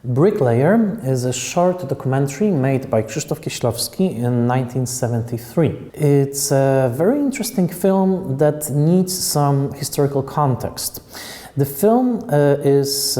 Bricklayer is a short documentary made by Krzysztof Kieślowski in 1973. It's a very interesting film that needs some historical context. The film is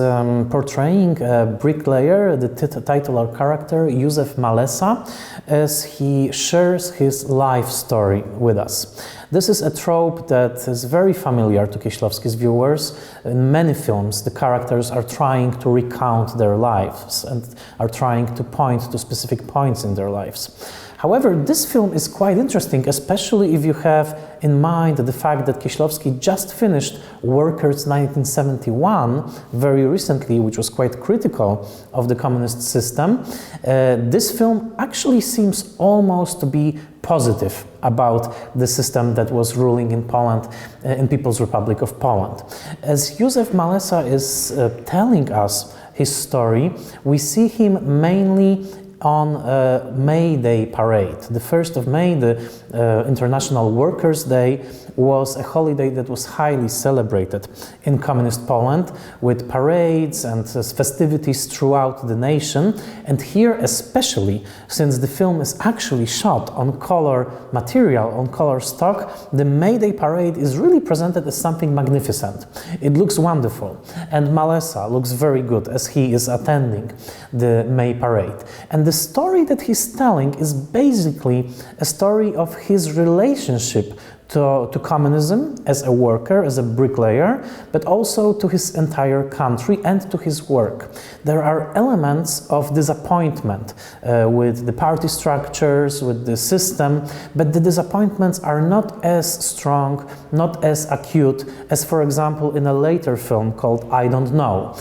portraying a bricklayer, the titular character, Józef Malesa, as he shares his life story with us. This is a trope that is very familiar to Kieślowski's viewers. In many films, the characters are trying to recount their lives and are trying to point to specific points in their lives. However, this film is quite interesting, especially if you have in mind the fact that Kieślowski just finished Workers 1971 very recently, which was quite critical of the communist system. This film actually seems almost to be positive about the system that was ruling in Poland, in People's Republic of Poland. As Józef Malesa is telling us his story, we see him mainly on May Day parade. The 1st of May, the International Workers' Day, was a holiday that was highly celebrated in communist Poland, with parades and festivities throughout the nation. And here especially, since the film is actually shot on color material, on color stock, the May Day parade is really presented as something magnificent. It looks wonderful, and Malesa looks very good as he is attending the May parade. And the story that he's telling is basically a story of his relationship to communism as a worker, as a bricklayer, but also to his entire country and to his work. There are elements of disappointment with the party structures, with the system, but the disappointments are not as strong, not as acute as, for example, in a later film called I Don't Know.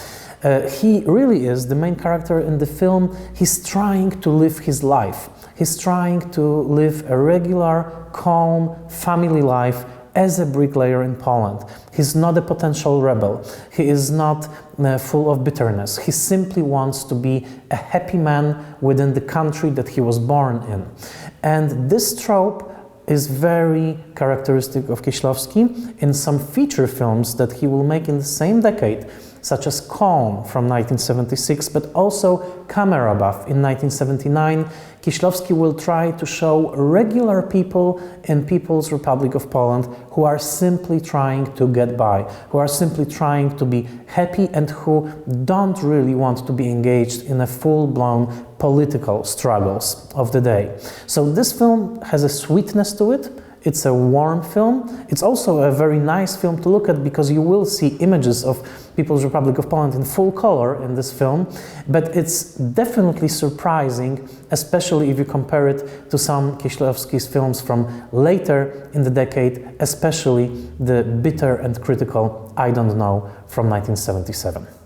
He really is the main character in the film. He's trying to live his life. He's trying to live a regular, calm, family life as a bricklayer in Poland. He's not a potential rebel. He is not full of bitterness. He simply wants to be a happy man within the country that he was born in. And this trope is very characteristic of Kieślowski in some feature films that he will make in the same decade, such as Calm from 1976, but also Camera Buff in 1979. Kieślowski will try to show regular people in People's Republic of Poland who are simply trying to get by, who are simply trying to be happy and who don't really want to be engaged in a full-blown political struggles of the day. So this film has a sweetness to it. It's a warm film. It's also a very nice film to look at because you will see images of People's Republic of Poland in full color in this film, but it's definitely surprising, especially if you compare it to some Kieślowski's films from later in the decade, especially the bitter and critical I Don't Know from 1977.